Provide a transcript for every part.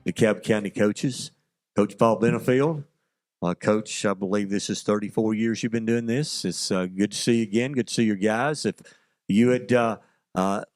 DeKalb County coaches, Coach Paul Benefield. Coach, I believe this is 34 years you've been doing this. It's good to see you again. Good to see your guys. If you had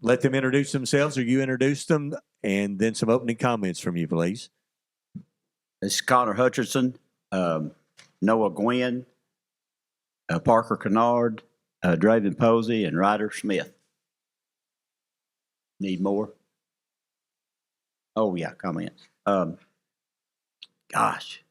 let them introduce themselves or you introduce them, and then some opening comments from you, please. This is Connor Hutcherson, Noah Gwynn, Parker Kennard, Draven Posey, and Ryder Smith. Need more? Oh, yeah, comments. Gosh.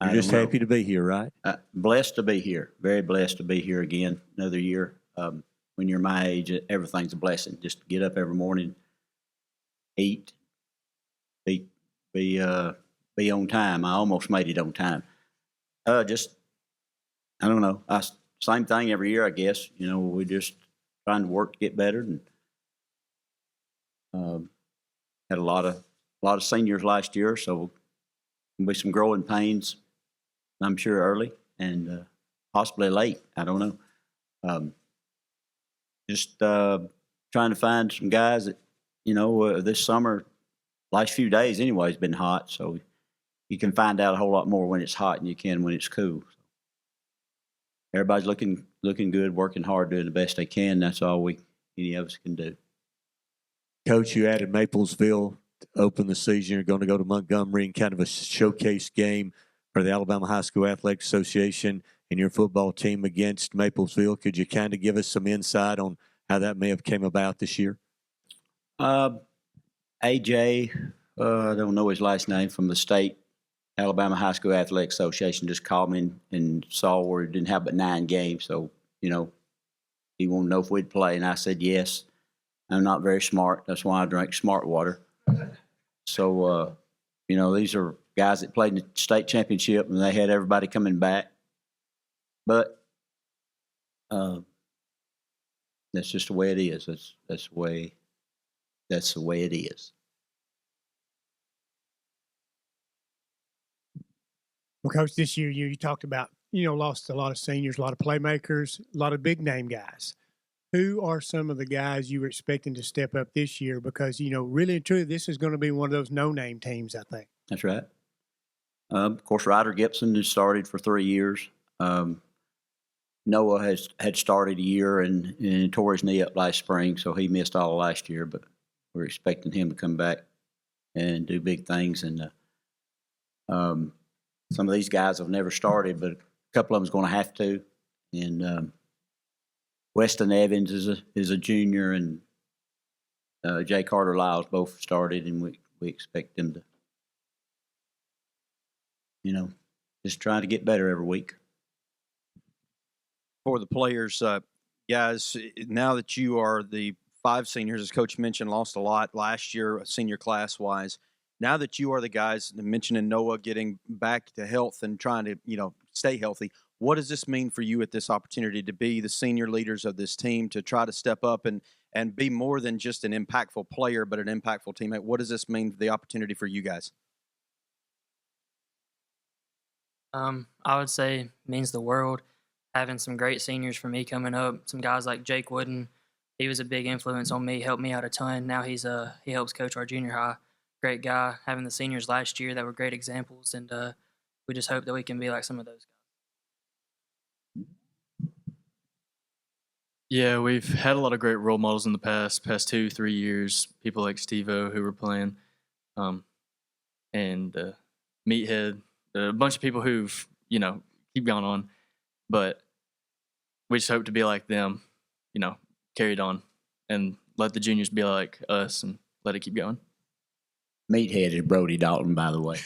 You're just happy to be here, right? Blessed to be here. Very blessed to be here again, another year. When you're my age, everything's a blessing. Just get up every morning, eat, be on time. I almost made it on time. I don't know. Same thing every year, I guess. You know, we're just trying to work to get better, and had a lot of seniors last year, so there'll be some growing pains, I'm sure, early and possibly late. I don't know. Just trying to find some guys that, you know, this summer, last few days anyway, has been hot, so you can find out a whole lot more when it's hot than you can when it's cool. Everybody's looking good, working hard, doing the best they can. That's all any of us can do. Coach, you added Maplesville to open the season. You're going to go to Montgomery in kind of a showcase game for the Alabama High School Athletic Association and your football team against Maplesville. Could you kind of give us some insight on how that may have came about this year? AJ, I don't know his last name, from the state Alabama High School Athletic Association, just called me and saw where he didn't have but 9 games. So, you know, he wanted to know if we'd play, and I said yes. I'm not very smart. That's why I drank smart water. So, you know, these are guys that played in the state championship, and they had everybody coming back. But that's just the way it is. That's the way it is. Well, Coach, this year you talked about, you know, lost a lot of seniors, a lot of playmakers, a lot of big name guys. Who are some of the guys you were expecting to step up this year? Because, you know, really and truly, this is going to be one of those no-name teams, I think. That's right. Of course, Ryder Gibson has started for 3 years. Noah had started a year and tore his knee up last spring, so he missed all of last year. But we're expecting him to come back and do big things. And some of these guys have never started, but a couple of them's going to have to. And Weston Evans is a junior, and Jay Carter Lyles both started, and we expect them to, you know, just try to get better every week. For the players, guys, now that you are the 5 seniors, as Coach mentioned, lost a lot last year, senior class-wise. Now that you are the guys, mentioning Noah getting back to health and trying to, you know, stay healthy, what does this mean for you at this opportunity to be the senior leaders of this team, to try to step up and be more than just an impactful player, but an impactful teammate? What does this mean for the opportunity for you guys? I would say it means the world. Having some great seniors for me coming up, some guys like Jake Wooden, he was a big influence on me, helped me out a ton. Now he helps coach our junior high. Great guy. Having the seniors last year that were great examples, and we just hope that we can be like some of those guys. Yeah, we've had a lot of great role models in the past 2-3 years. People like Steve-O who were playing, and Meathead, a bunch of people who've, you know, keep going on. But we just hope to be like them, you know, carried on, and let the juniors be like us and let it keep going. Meathead is Brody Dalton, by the way.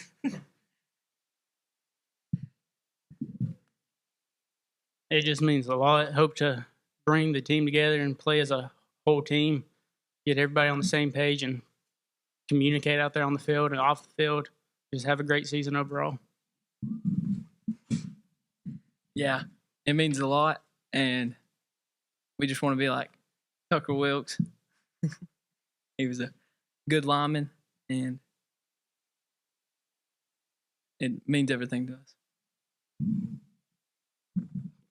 It just means a lot. Hope to bring the team together and play as a whole team, get everybody on the same page and communicate out there on the field and off the field. Just have a great season overall. Yeah, it means a lot, and we just want to be like Tucker Wilkes. He was a good lineman, and it means everything to us.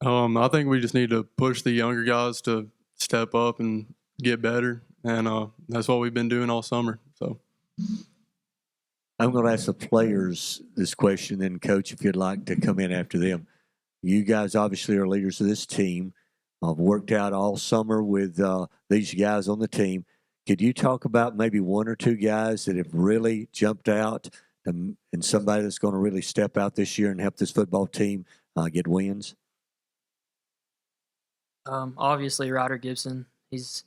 I think we just need to push the younger guys to step up and get better, and that's what we've been doing all summer. So I'm going to ask the players this question, then Coach, if you'd like to come in after them. You guys obviously are leaders of this team. I've worked out all summer with these guys on the team. Could you talk about maybe one or two guys that have really jumped out and somebody that's going to really step out this year and help this football team get wins? Obviously, Ryder Gibson. He's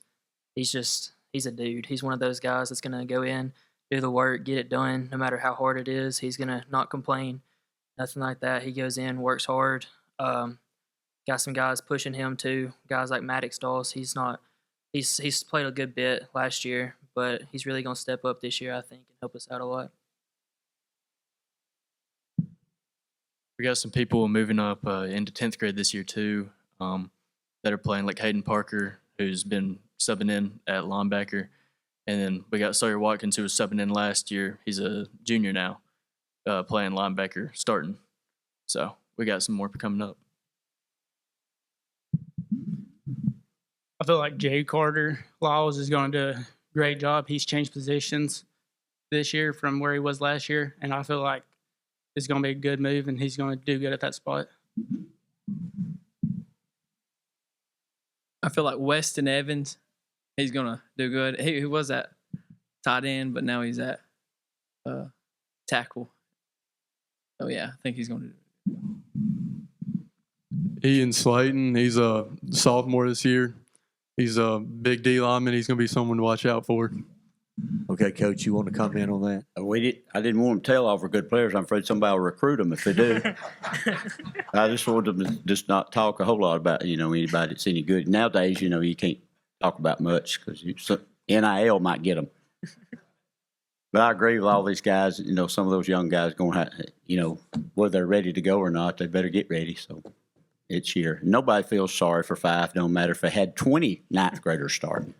a dude. He's one of those guys that's going to go in, do the work, get it done, no matter how hard it is. He's going to not complain, nothing like that. He goes in, works hard. Got some guys pushing him too. Guys like Maddox Dawes. He's played a good bit last year, but he's really going to step up this year, I think, and help us out a lot. We got some people moving up into 10th grade this year too, that are playing, like Hayden Parker, who's been subbing in at linebacker. And then we got Sawyer Watkins, who was subbing in last year. He's a junior now, playing linebacker, starting. So we got some more coming up. I feel like Jay Carter Laws is going to do a great job. He's changed positions this year from where he was last year, and I feel like it's going to be a good move, and he's going to do good at that spot. I feel like Weston Evans, he's going to do good. He was at tight end, but now he's at tackle. Oh, yeah, I think he's going to do it. Ian Slayton, he's a sophomore this year. He's a big D lineman. He's going to be someone to watch out for. Okay, Coach, you want to comment on that? I didn't want them to tell off for good players. I'm afraid somebody will recruit them if they do. I just wanted them to just not talk a whole lot about, anybody that's any good. Nowadays, you can't talk about much because NIL might get them. But I agree with all these guys. Some of those young guys going to have, whether they're ready to go or not, they better get ready. So it's here. Nobody feels sorry for Fyffe. Don't matter if they had 20 ninth graders starting.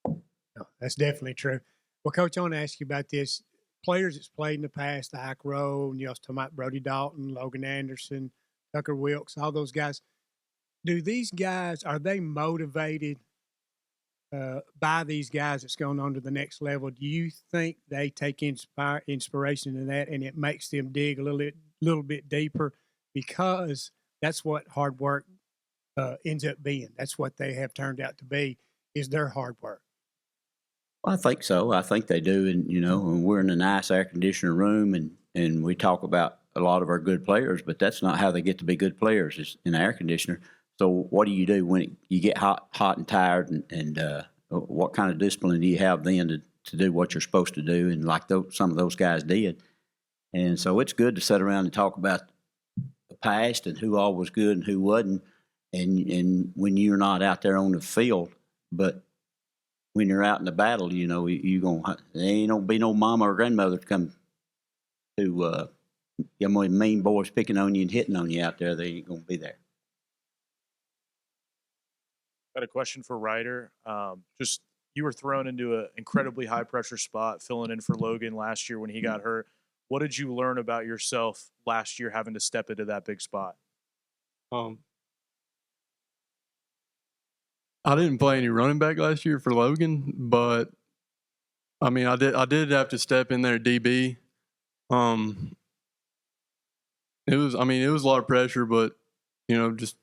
No, that's definitely true. Well, Coach, I want to ask you about this. Players that's played in the past, Ike Rowe, and you also talking about Brody Dalton, Logan Anderson, Tucker Wilkes, all those guys. Do these guys, are they motivated by these guys that's going on to the next level? Do you think they take inspiration in that and it makes them dig a little bit deeper because that's what hard work ends up being? That's what they have turned out to be, is their hard work. Well, I think so. I think they do. And, we're in a nice air conditioner room and we talk about a lot of our good players, but that's not how they get to be good players, is in the air conditioner. So what do you do when you get hot and tired and what kind of discipline do you have then to do what you're supposed to do? And like some of those guys did. And so it's good to sit around and talk about the past and who all was good and who wasn't. And when you're not out there on the field, but when you're out in the battle, there ain't gonna be no mama or grandmother to come to mean boys picking on you and hitting on you out there. They ain't gonna be there. Got a question for Ryder. Just you were thrown into an incredibly high pressure spot, filling in for Logan last year when he got hurt. What did you learn about yourself last year having to step into that big spot? I didn't play any running back last year for Logan, but I mean, I did have to step in there at DB. It was a lot of pressure, but just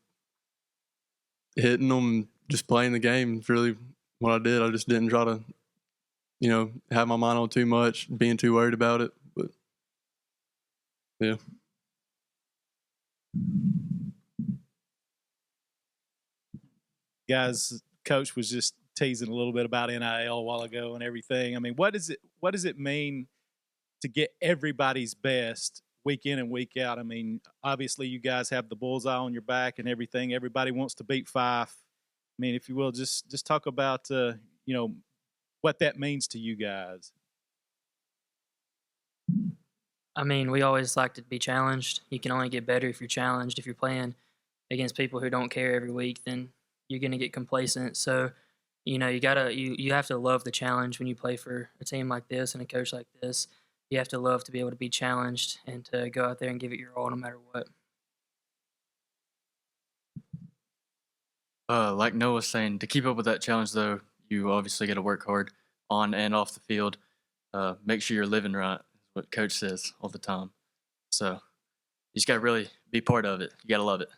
hitting them, just playing the game is really what I did. I just didn't try to, have my mind on too much, being too worried about it. But yeah. Guys, Coach was just teasing a little bit about NIL a while ago and everything. I mean, what does it mean to get everybody's best week in and week out? I mean, obviously you guys have the bullseye on your back and everything. Everybody wants to beat Fyffe. I mean, if you will, just talk about what that means to you guys. I mean, we always like to be challenged. You can only get better if you're challenged. If you're playing against people who don't care every week, then you're going to get complacent. So, you have to love the challenge when you play for a team like this and a coach like this. You have to love to be able to be challenged and to go out there and give it your all no matter what. Like Noah was saying, to keep up with that challenge, though, you obviously got to work hard on and off the field. Make sure you're living right, is what Coach says all the time. So you just got to really be part of it. You got to love it.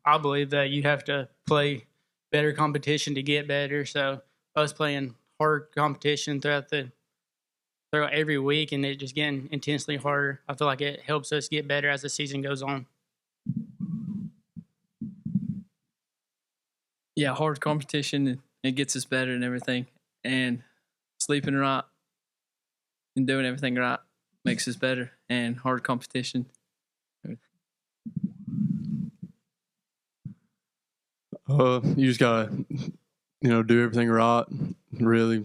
I believe that you have to play better competition to get better. So us playing hard competition throughout every week and it just getting intensely harder, I feel like it helps us get better as the season goes on. Yeah, hard competition, it gets us better and everything. And sleeping right and doing everything right makes us better. And hard competition. You just gotta, do everything right, really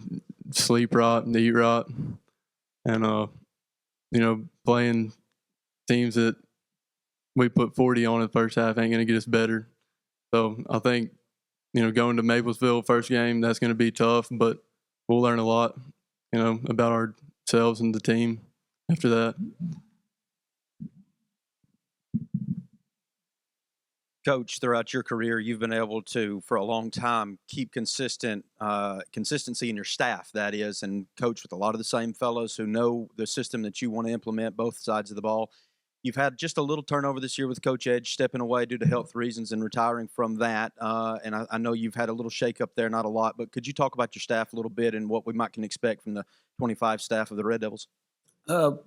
sleep right and eat right, and playing teams that we put 40 on in the first half ain't gonna get us better. So I think, going to Maplesville first game, that's gonna be tough, but we'll learn a lot, about ourselves and the team after that. Coach, throughout your career, you've been able to, for a long time, keep consistency in your staff, that is, and coach with a lot of the same fellows who know the system that you want to implement, both sides of the ball. You've had just a little turnover this year with Coach Edge stepping away due to health reasons and retiring from that. And I know you've had a little shakeup there, not a lot, but could you talk about your staff a little bit and what we can expect from the 25 staff of the Red Devils? Well,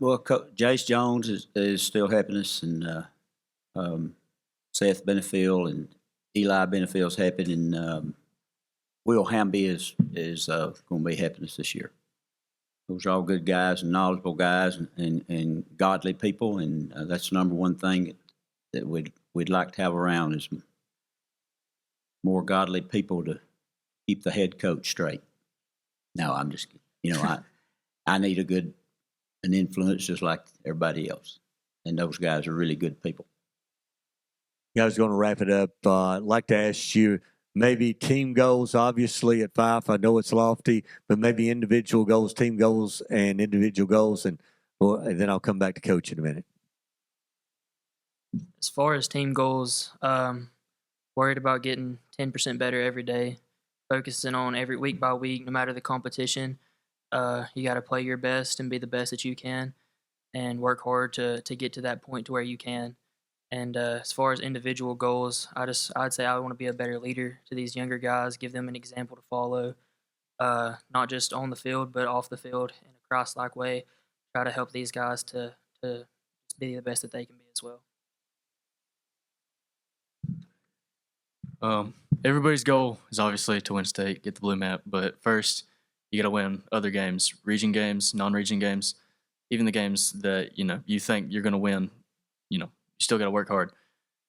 Jace Jones is still helping us, and Seth Benefield and Eli Benefield's helping, and Will Hamby is going to be helping us this year. Those are all good guys and knowledgeable guys and godly people, and that's the number one thing that we'd like to have around is more godly people to keep the head coach straight. No, I'm just kidding. I need an influence just like everybody else, and those guys are really good people. I was going to wrap it up. I'd like to ask you maybe team goals, obviously, at Fyffe. I know it's lofty, but maybe individual goals, team goals, and individual goals. And then I'll come back to Coach in a minute. As far as team goals, worried about getting 10% better every day, focusing on every week by week, no matter the competition. You got to play your best and be the best that you can and work hard to get to that point to where you can. And as far as individual goals, I'd say I want to be a better leader to these younger guys, give them an example to follow, not just on the field, but off the field in a Christ-like way. Try to help these guys to be the best that they can be as well. Everybody's goal is obviously to win state, get the blue map, but first you got to win other games, region games, non-region games, even the games that you think you're going to win. You still got to work hard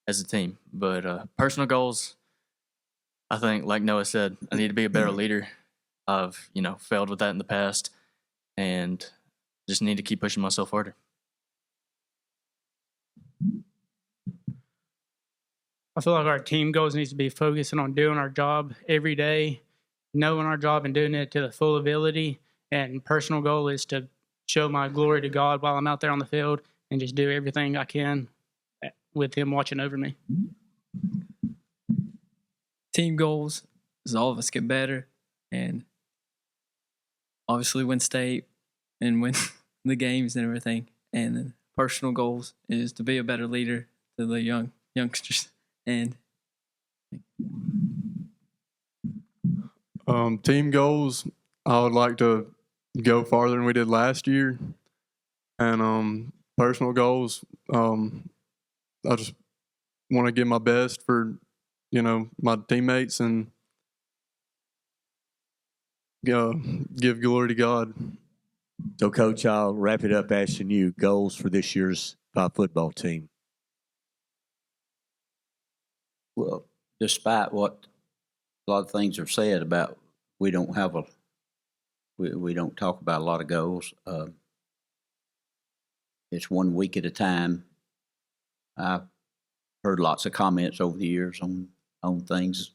as a team. But personal goals, I think, like Noah said, I need to be a better leader. I've failed with that in the past, and just need to keep pushing myself harder. I feel like our team goals needs to be focusing on doing our job every day, knowing our job and doing it to the full ability. And personal goal is to show my glory to God while I'm out there on the field and just do everything I can with him watching over me. Team goals is all of us get better and obviously win state and win the games and everything. And then personal goals is to be a better leader to the youngsters. And team goals, I would like to go farther than we did last year. And personal goals, I just want to give my best for, my teammates and give glory to God. So, Coach, I'll wrap it up asking you goals for this year's Fyffe football team. Well, despite what a lot of things are said about, we don't talk about a lot of goals. It's 1 week at a time. I've heard lots of comments over the years on things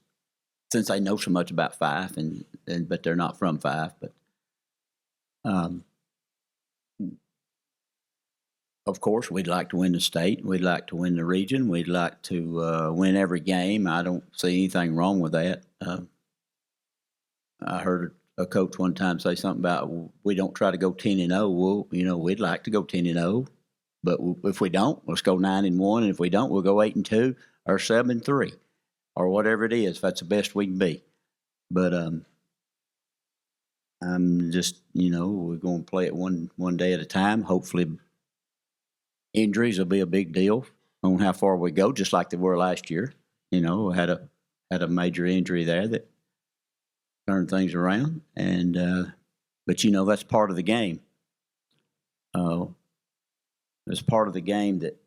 since I know so much about Fyffe, but they're not from Fyffe. But Of course, we'd like to win the state. We'd like to win the region. We'd like to win every game. I don't see anything wrong with that. I heard a coach one time say something about we don't try to go 10-0. Well, we'd like to go 10-0, but if we don't, let's go 9-1. And if we don't, we'll go 8-2 or 7-3 or whatever it is. If that's the best we can be. But I'm just, we're going to play it one day at a time. Hopefully, injuries will be a big deal on how far we go, just like they were last year. We had a major injury there that turned things around, and but that's part of the game. It's part of the game that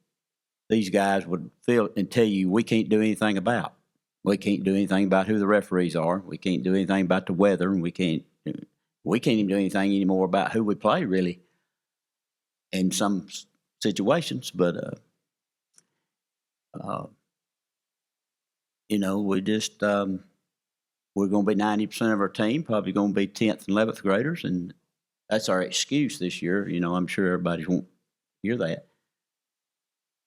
these guys would feel and tell you we can't do anything about. We can't do anything about who the referees are. We can't do anything about the weather, and we can't even do anything anymore about who we play, really, in some situations. But we just we're going to be 90% of our team, probably going to be 10th and 11th graders, and that's our excuse this year. I'm sure everybody won't hear that.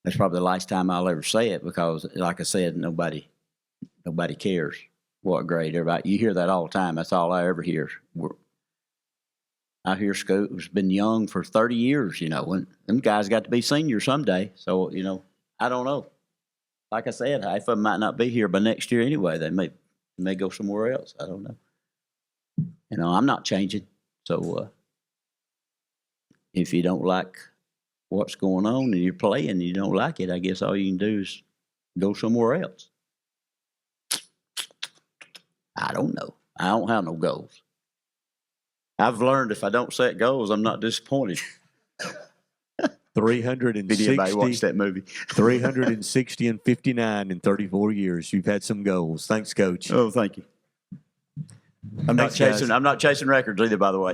That's probably the last time I'll ever say it because, like I said, nobody cares what grade everybody. You hear that all the time. That's all I ever hear. I hear school's been young for 30 years. When them guys got to be seniors someday. So I don't know. Like I said, half of them might not be here by next year anyway. They may go somewhere else. I don't know. I'm not changing. So if you don't like what's going on and you're playing and you don't like it, I guess all you can do is go somewhere else. I don't know. I don't have no goals. I've learned if I don't set goals, I'm not disappointed. 360. Anybody watch that movie? 360 and 59 in 34 years. You've had some goals. Thanks, Coach. Oh, thank you. I'm not chasing records either, by the way.